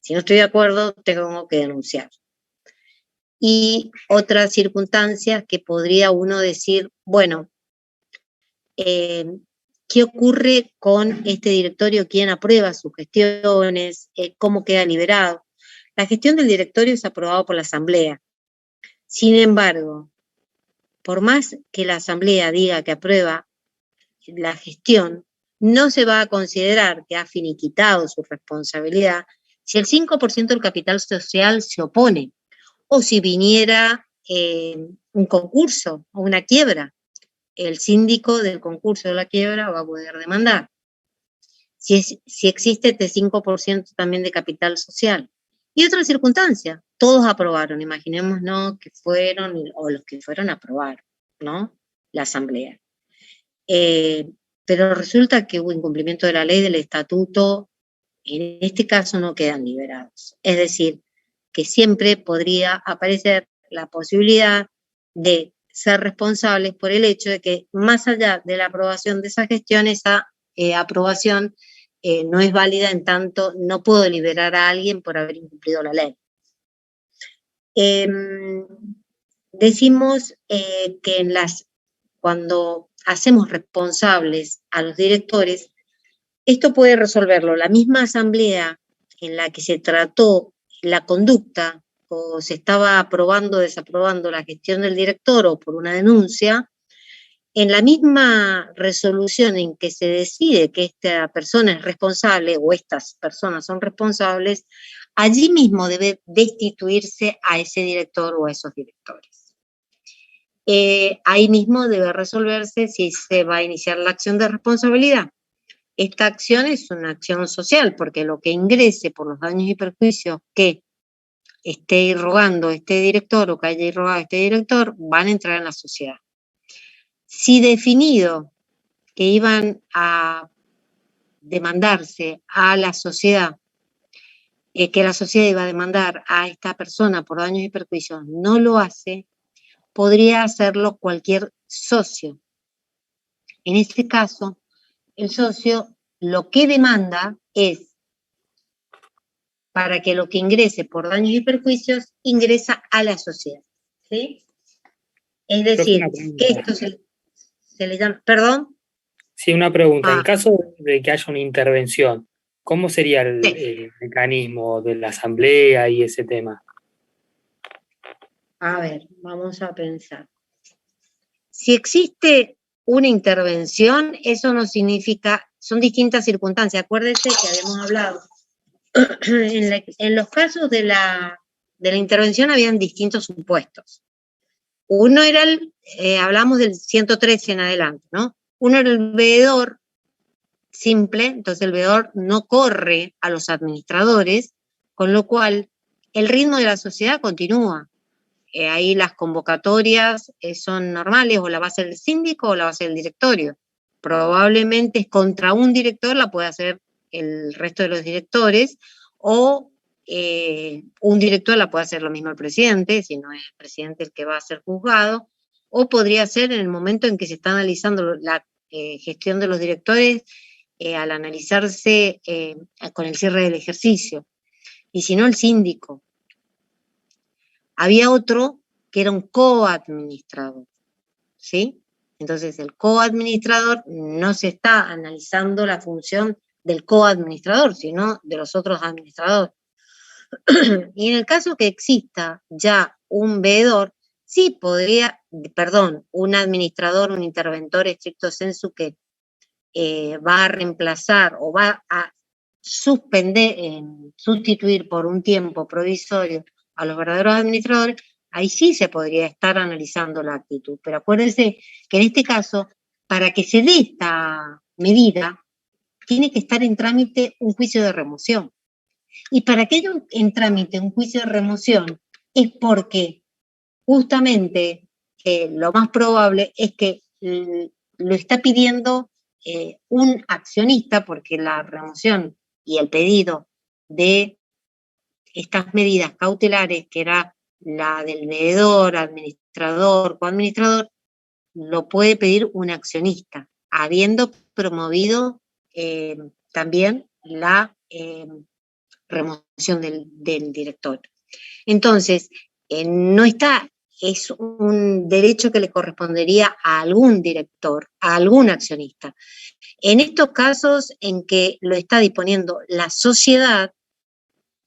Si no estoy de acuerdo, tengo que denunciar. Y otras circunstancias que podría uno decir, bueno, ¿qué ocurre con este directorio? ¿Quién aprueba sus gestiones? ¿Cómo queda liberado? La gestión del directorio es aprobada por la asamblea. Sin embargo, por más que la asamblea diga que aprueba la gestión, no se va a considerar que ha finiquitado su responsabilidad si el 5% del capital social se opone o si viniera un concurso o una quiebra. El síndico del concurso de la quiebra va a poder demandar. Si existe este 5% también de capital social. Y otra circunstancia, todos aprobaron, imaginémonos que fueron, o los que fueron aprobaron, ¿no? La asamblea. Pero resulta que hubo incumplimiento de la ley, del estatuto, en este caso no quedan liberados. Es decir, que siempre podría aparecer la posibilidad de ser responsables por el hecho de que más allá de la aprobación de esa gestión, esa aprobación no es válida, en tanto no puedo liberar a alguien por haber incumplido la ley. Decimos que cuando hacemos responsables a los directores, esto puede resolverlo la misma asamblea en la que se trató la conducta o se estaba aprobando o desaprobando la gestión del director o por una denuncia. En la misma resolución en que se decide que esta persona es responsable o estas personas son responsables, allí mismo debe destituirse a ese director o a esos directores. Ahí mismo debe resolverse si se va a iniciar la acción de responsabilidad. Esta acción es una acción social, porque lo que ingrese por los daños y perjuicios que esté irrogando este director o que haya irrogado este director, van a entrar en la sociedad. Si definido que iban a demandarse a la sociedad, que la sociedad iba a demandar a esta persona por daños y perjuicios, no lo hace, podría hacerlo cualquier socio. En este caso, el socio lo que demanda es para que lo que ingrese por daños y perjuicios ingresa a la sociedad, ¿sí? Es decir, que esto se le llama, ¿perdón? Sí, una pregunta. En caso de que haya una intervención, ¿cómo sería el mecanismo de la asamblea y ese tema? A ver, vamos a pensar. Si existe una intervención, eso no significa, son distintas circunstancias. Acuérdense que habíamos hablado. En los casos de la intervención habían distintos supuestos. Uno era hablamos del 113 en adelante, ¿no? Uno era el veedor simple, entonces el veedor no corre a los administradores, con lo cual el ritmo de la sociedad continúa. ahí las convocatorias son normales, o la va a hacer el síndico o la va a hacer el directorio. Probablemente contra un director la puede hacer el resto de los directores, o un director la puede hacer lo mismo el presidente, si no es el presidente el que va a ser juzgado, o podría ser en el momento en que se está analizando la gestión de los directores, al analizarse con el cierre del ejercicio, y si no el síndico. Había otro que era un coadministrador, ¿sí? Entonces el coadministrador no se está analizando la función del coadministrador, sino de los otros administradores. Y en el caso que exista ya un veedor, sí podría, un administrador, un interventor estricto sensu que va a reemplazar o va a sustituir por un tiempo provisorio a los verdaderos administradores, ahí sí se podría estar analizando la actitud. Pero acuérdense que en este caso, para que se dé esta medida, tiene que estar en trámite un juicio de remoción. Y para que haya en trámite un juicio de remoción es porque justamente lo más probable es que lo está pidiendo un accionista, porque la remoción y el pedido de estas medidas cautelares, que era la del veedor, administrador, coadministrador, lo puede pedir un accionista, habiendo promovido también la remoción del director. Entonces, no está, es un derecho que le correspondería a algún director, a algún accionista. En estos casos en que lo está disponiendo la sociedad,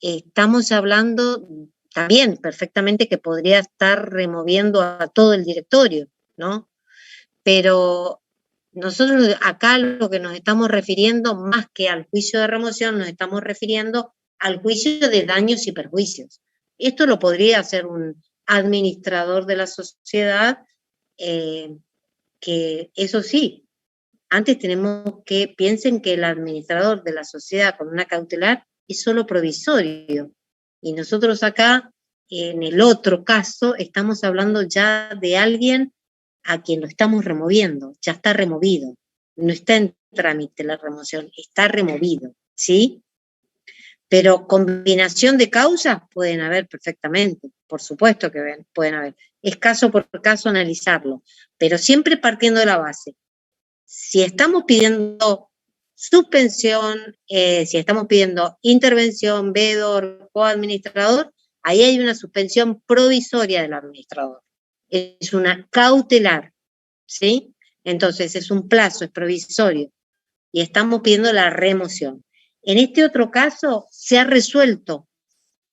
estamos hablando también perfectamente que podría estar removiendo a todo el directorio, ¿no? Pero nosotros acá lo que nos estamos refiriendo, más que al juicio de remoción, nos estamos refiriendo al juicio de daños y perjuicios. Esto lo podría hacer un administrador de la sociedad, que eso sí, antes tenemos que piensen que el administrador de la sociedad con una cautelar es solo provisorio. Y nosotros acá, en el otro caso, estamos hablando ya de alguien a quien lo estamos removiendo, ya está removido. No está en trámite la remoción, está removido, ¿sí? Pero combinación de causas pueden haber perfectamente, por supuesto que pueden haber. Es caso por caso analizarlo, pero siempre partiendo de la base. Si estamos pidiendo suspensión, si estamos pidiendo intervención, veedor, coadministrador, ahí hay una suspensión provisoria del administrador. Es una cautelar, ¿sí? Entonces es un plazo, es provisorio, y estamos pidiendo la remoción. En este otro caso se ha resuelto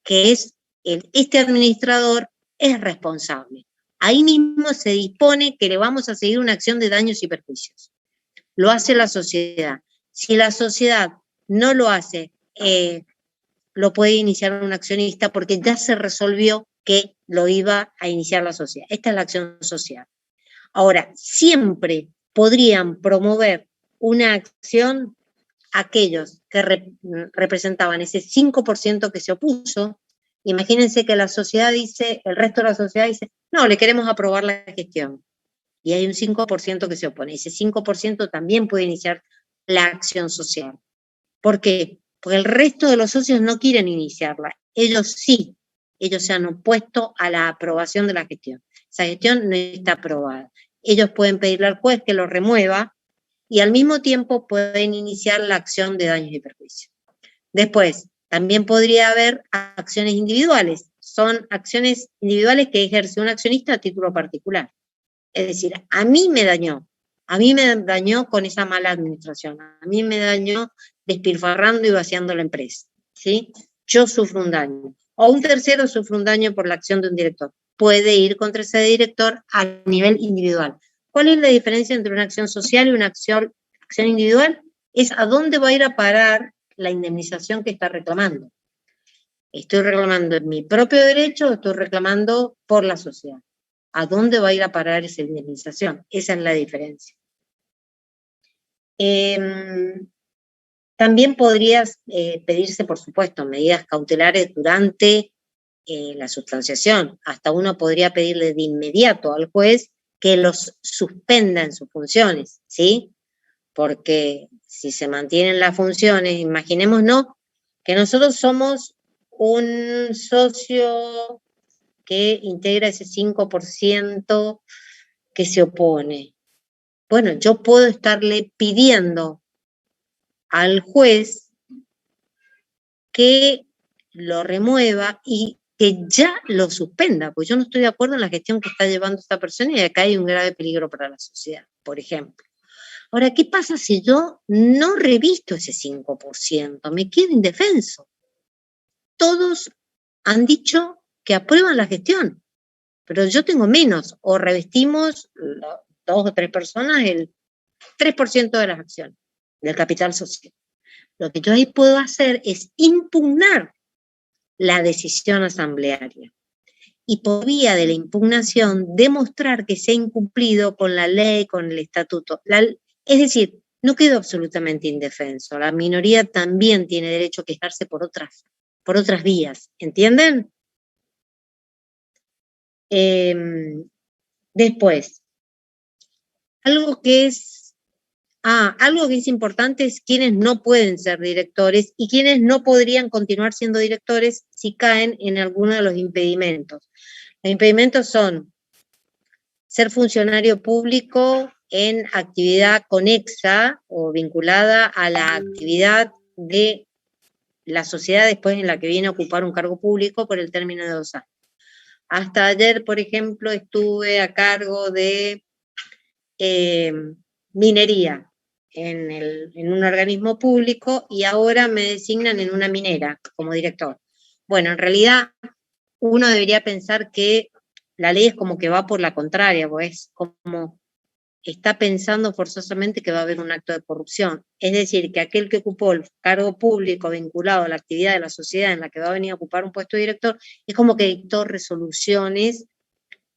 que este administrador es responsable. Ahí mismo se dispone que le vamos a seguir una acción de daños y perjuicios. Lo hace la sociedad. Si la sociedad no lo hace, lo puede iniciar un accionista porque ya se resolvió que lo iba a iniciar la sociedad. Esta es la acción social. Ahora, siempre podrían promover una acción aquellos que representaban ese 5% que se opuso. Imagínense que la sociedad dice, el resto de la sociedad dice, no, le queremos aprobar la gestión. Y hay un 5% que se opone. Ese 5% también puede iniciar la acción social. ¿Por qué? Porque el resto de los socios no quieren iniciarla. Ellos sí. Ellos se han opuesto a la aprobación de la gestión. Esa gestión no está aprobada. Ellos pueden pedirle al juez que lo remueva y al mismo tiempo pueden iniciar la acción de daños y perjuicios. Después, también podría haber acciones individuales. Son acciones individuales que ejerce un accionista a título particular. Es decir, a mí me dañó con esa mala administración, a mí me dañó despilfarrando y vaciando la empresa, ¿sí? Yo sufro un daño, o un tercero sufre un daño por la acción de un director. Puede ir contra ese director a nivel individual. ¿Cuál es la diferencia entre una acción social y una acción individual? Es a dónde va a ir a parar la indemnización que está reclamando. ¿Estoy reclamando en mi propio derecho o estoy reclamando por la sociedad? ¿A dónde va a ir a parar esa indemnización? Esa es la diferencia. También podrías pedirse, por supuesto, medidas cautelares durante la sustanciación. Hasta uno podría pedirle de inmediato al juez que los suspenda en sus funciones, ¿sí? Porque si se mantienen las funciones, imaginémonos que nosotros somos un socio que integra ese 5% que se opone. Bueno, yo puedo estarle pidiendo al juez que lo remueva y que ya lo suspenda, porque yo no estoy de acuerdo en la gestión que está llevando esta persona y acá hay un grave peligro para la sociedad, por ejemplo. Ahora, ¿qué pasa si yo no revisto ese 5%? Me quedo indefenso. Todos han dicho que aprueban la gestión, pero yo tengo menos, o revestimos 2 o 3 personas el 3% de las acciones del capital social. Lo que yo ahí puedo hacer es impugnar la decisión asamblearia y por vía de la impugnación demostrar que se ha incumplido con la ley, con el estatuto. Es decir, no quedo absolutamente indefenso. La minoría también tiene derecho a quejarse por otras vías, ¿entienden? Después, algo que es importante es quienes no pueden ser directores y quienes no podrían continuar siendo directores si caen en alguno de los impedimentos. Los impedimentos son ser funcionario público en actividad conexa o vinculada a la actividad de la sociedad después en la que viene a ocupar un cargo público por el término de 2 años. Hasta ayer, por ejemplo, estuve a cargo de minería en un organismo público y ahora me designan en una minera como director. Bueno, en realidad uno debería pensar que la ley es como que va por la contraria, pues como está pensando forzosamente que va a haber un acto de corrupción. Es decir, que aquel que ocupó el cargo público vinculado a la actividad de la sociedad en la que va a venir a ocupar un puesto de director, es como que dictó resoluciones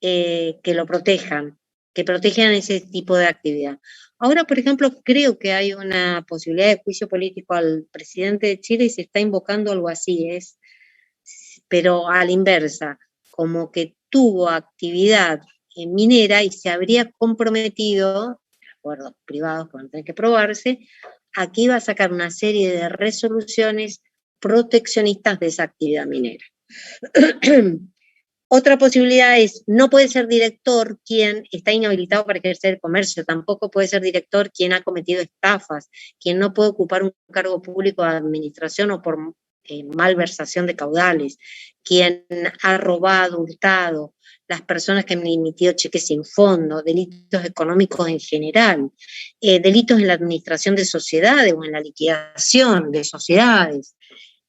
que lo protejan, que protejan ese tipo de actividad. Ahora, por ejemplo, creo que hay una posibilidad de juicio político al presidente de Chile y se está invocando algo así, pero a la inversa, como que tuvo actividad minera y se habría comprometido, de acuerdos privados que van a tener que probarse, a que iba a sacar una serie de resoluciones proteccionistas de esa actividad minera. Otra posibilidad es, no puede ser director quien está inhabilitado para ejercer el comercio, tampoco puede ser director quien ha cometido estafas, quien no puede ocupar un cargo público de administración o por malversación de caudales, quien ha robado, hurtado, las personas que han emitido cheques sin fondo, delitos económicos en general, delitos en la administración de sociedades o en la liquidación de sociedades.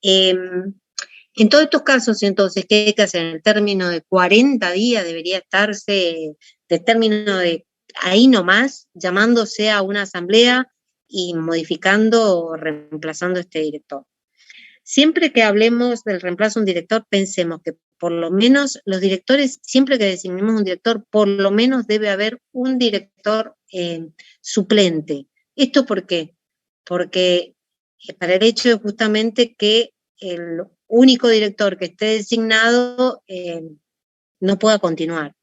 En todos estos casos, entonces, ¿qué hay que hacer? En el término de 40 días debería estarse, de término de ahí nomás, llamándose a una asamblea y modificando o reemplazando a este director. Siempre que hablemos del reemplazo de un director, pensemos que por lo menos los directores, siempre que designemos un director, por lo menos debe haber un director suplente. ¿Esto por qué? Porque para el hecho de justamente que el único director que esté designado no pueda continuar.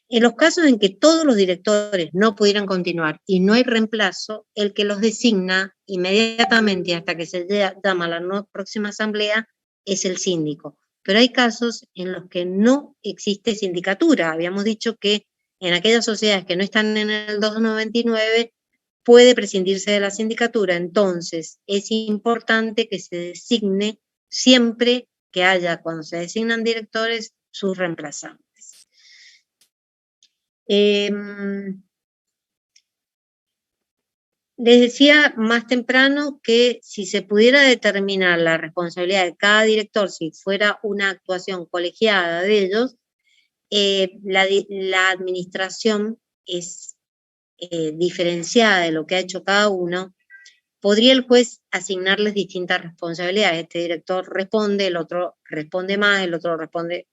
En los casos en que todos los directores no pudieran continuar y no hay reemplazo, el que los designa inmediatamente hasta que se llama la próxima asamblea es el síndico. Pero hay casos en los que no existe sindicatura. Habíamos dicho que en aquellas sociedades que no están en el 299 puede prescindirse de la sindicatura. Entonces es importante que se designe siempre que haya, cuando se designan directores, sus reemplazantes. Les decía más temprano que si se pudiera determinar la responsabilidad de cada director, si fuera una actuación colegiada de ellos, la administración es diferenciada de lo que ha hecho cada uno. Podría el juez asignarles distintas responsabilidades. Este director responde, el otro responde más, el otro responde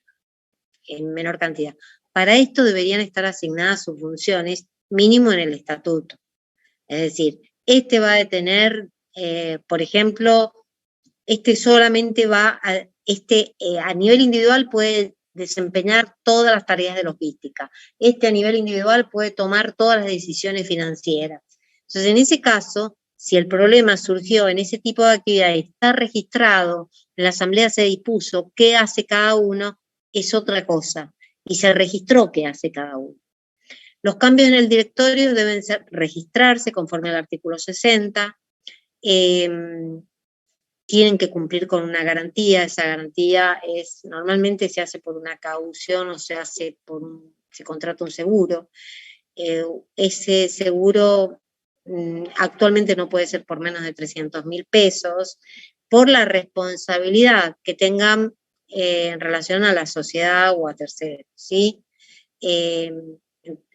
en menor cantidad. Para esto deberían estar asignadas sus funciones mínimo en el estatuto. Es decir, este va a tener, por ejemplo, este solamente va a a nivel individual puede desempeñar todas las tareas de logística. A nivel individual puede tomar todas las decisiones financieras. Entonces, en ese caso, si el problema surgió en ese tipo de actividad y está registrado, en la asamblea se dispuso qué hace cada uno, es otra cosa. Y se registró qué hace cada uno. Los cambios en el directorio deben registrarse conforme al artículo 60. Tienen que cumplir con una garantía. Esa garantía normalmente se hace por una caución o se contrata un seguro. Ese seguro actualmente no puede ser por menos de 300.000 pesos por la responsabilidad que tengan en relación a la sociedad o a terceros, ¿sí?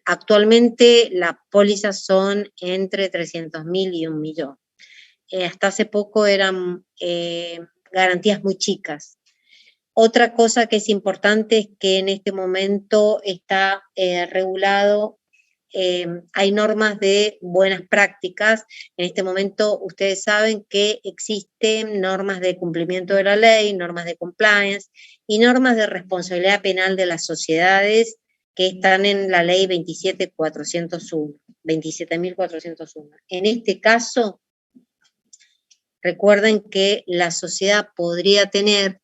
Actualmente las pólizas son entre 300.000 y 1 millón. Hasta hace poco eran garantías muy chicas. Otra cosa que es importante es que en este momento está regulado, hay normas de buenas prácticas. En este momento ustedes saben que existen normas de cumplimiento de la ley, normas de compliance y normas de responsabilidad penal de las sociedades que están en la ley 27.401. En este caso, recuerden que la sociedad podría tener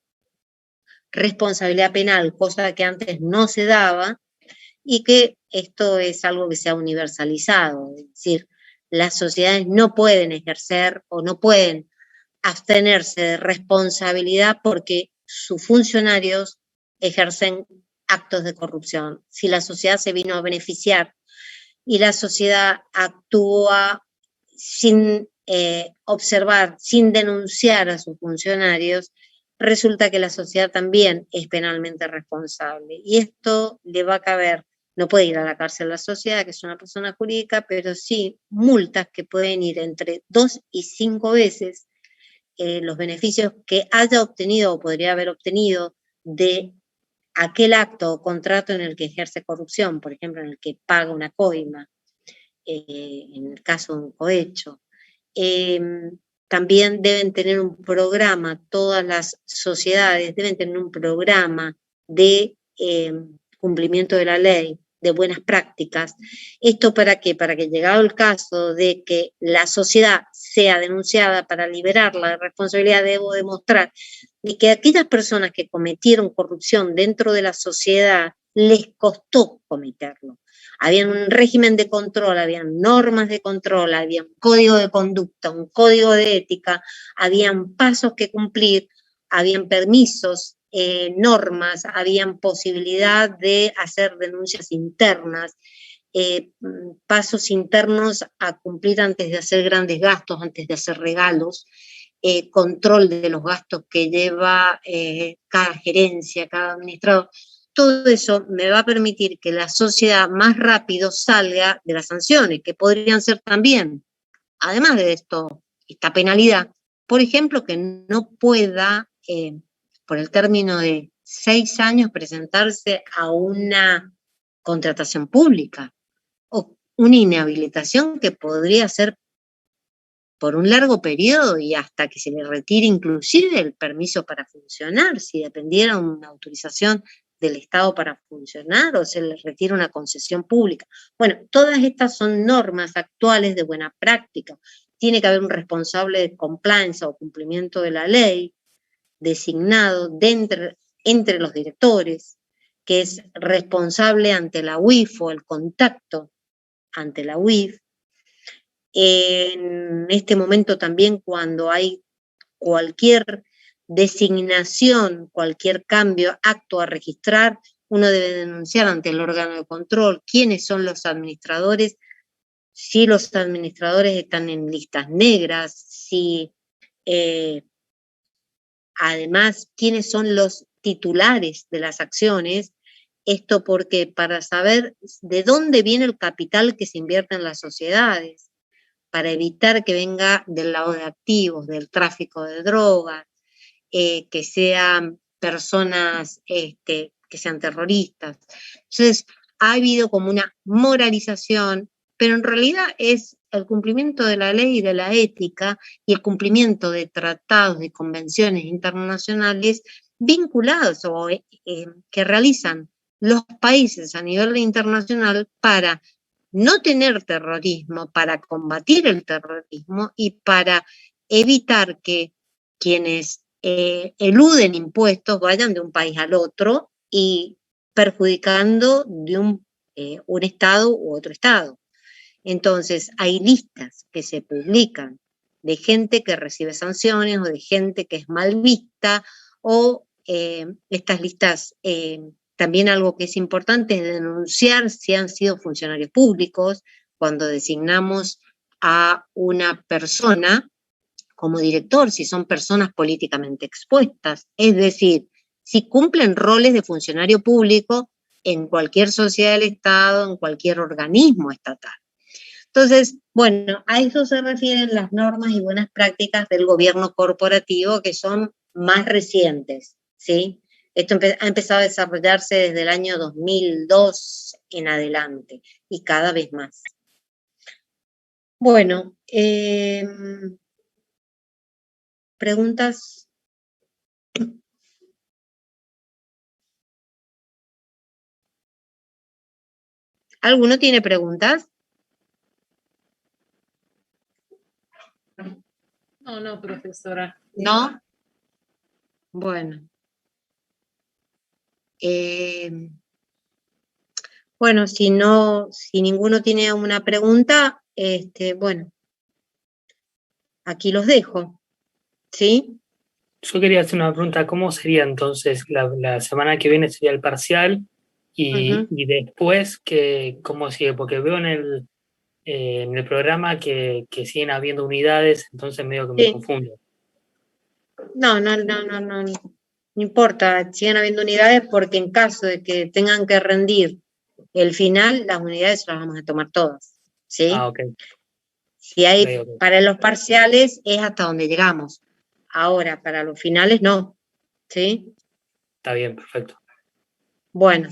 responsabilidad penal, cosa que antes no se daba, y que esto es algo que se ha universalizado. Es decir, las sociedades no pueden ejercer o no pueden abstenerse de responsabilidad porque sus funcionarios ejercen actos de corrupción. Si la sociedad se vino a beneficiar y la sociedad actúa sin observar, sin denunciar a sus funcionarios, resulta que la sociedad también es penalmente responsable. Y esto le va a caber, no puede ir a la cárcel la sociedad, que es una persona jurídica, pero sí multas que pueden ir entre 2 y 5 veces los beneficios que haya obtenido o podría haber obtenido de aquel acto o contrato en el que ejerce corrupción, por ejemplo, en el que paga una coima, en el caso de un cohecho. También deben tener un programa, todas las sociedades deben tener un programa de cumplimiento de la ley, de buenas prácticas. ¿Esto para qué? Para que llegado el caso de que la sociedad sea denunciada, para liberarla de responsabilidad, debo demostrar de que aquellas personas que cometieron corrupción dentro de la sociedad les costó cometerlo. Había un régimen de control, habían normas de control, había un código de conducta, un código de ética, habían pasos que cumplir, habían permisos, normas, habían posibilidad de hacer denuncias internas, pasos internos a cumplir antes de hacer grandes gastos, antes de hacer regalos, control de los gastos que lleva cada gerencia, cada administrador. Todo eso me va a permitir que la sociedad más rápido salga de las sanciones, que podrían ser también, además de esto, esta penalidad, por ejemplo, que no pueda, por el término de 6 años, presentarse a una contratación pública, o una inhabilitación que podría ser por un largo periodo y hasta que se le retire inclusive el permiso para funcionar, si dependiera una autorización del Estado para funcionar o se le retira una concesión pública. Bueno, todas estas son normas actuales de buena práctica. Tiene que haber un responsable de compliance o cumplimiento de la ley designado entre los directores, que es responsable ante la UIF o el contacto ante la UIF. En este momento también, cuando hay cualquier designación, cualquier cambio, acto a registrar, uno debe denunciar ante el órgano de control quiénes son los administradores, si los administradores están en listas negras, si además quiénes son los titulares de las acciones. Esto porque para saber de dónde viene el capital que se invierte en las sociedades, para evitar que venga del lado de activos, del tráfico de drogas, que sean personas que sean terroristas. Entonces, ha habido como una moralización, pero en realidad es el cumplimiento de la ley y de la ética y el cumplimiento de tratados y convenciones internacionales vinculados o que realizan los países a nivel internacional para no tener terrorismo, para combatir el terrorismo y para evitar que quienes eluden impuestos vayan de un país al otro y perjudicando de un estado u otro estado. Entonces, hay listas que se publican de gente que recibe sanciones o de gente que es mal vista, o estas listas, también algo que es importante es denunciar si han sido funcionarios públicos. Cuando designamos a una persona como director, si son personas políticamente expuestas, es decir, si cumplen roles de funcionario público en cualquier sociedad del Estado, en cualquier organismo estatal. Entonces, bueno, a eso se refieren las normas y buenas prácticas del gobierno corporativo, que son más recientes, ¿sí? Esto ha empezado a desarrollarse desde el año 2002 en adelante y cada vez más. Bueno, preguntas. ¿Alguno tiene preguntas? No, profesora. ¿No? Bueno. Bueno, si ninguno tiene una pregunta, bueno, aquí los dejo, ¿sí? Yo quería hacer una pregunta, ¿cómo sería entonces la semana que viene sería el parcial y después cómo sigue? Porque veo en el programa que siguen habiendo unidades, entonces medio que me confundo. No importa, siguen habiendo unidades, porque en caso de que tengan que rendir el final, las unidades las vamos a tomar todas, ¿sí? Ah, ok. Si hay, Okay. para los parciales es hasta donde llegamos. Ahora, para los finales no, ¿sí? Está bien, perfecto. Bueno.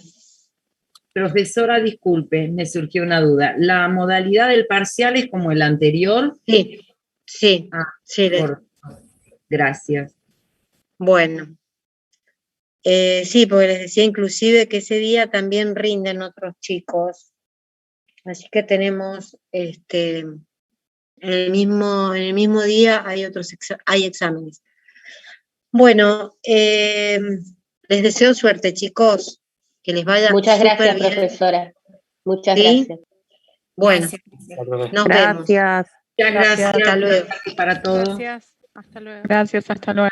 Profesora, disculpe, me surgió una duda. ¿La modalidad del parcial es como el anterior? Sí. Sí. Gracias. Bueno. Sí, porque les decía inclusive que ese día también rinden otros chicos. Así que tenemos, en el mismo día hay exámenes. Bueno, les deseo suerte, chicos. Que les vaya Muchas gracias, bien. Profesora. Muchas ¿Sí? gracias. Bueno, nos vemos. Muchas gracias. Hasta luego. Para todos. Gracias. Hasta luego. Gracias, hasta luego.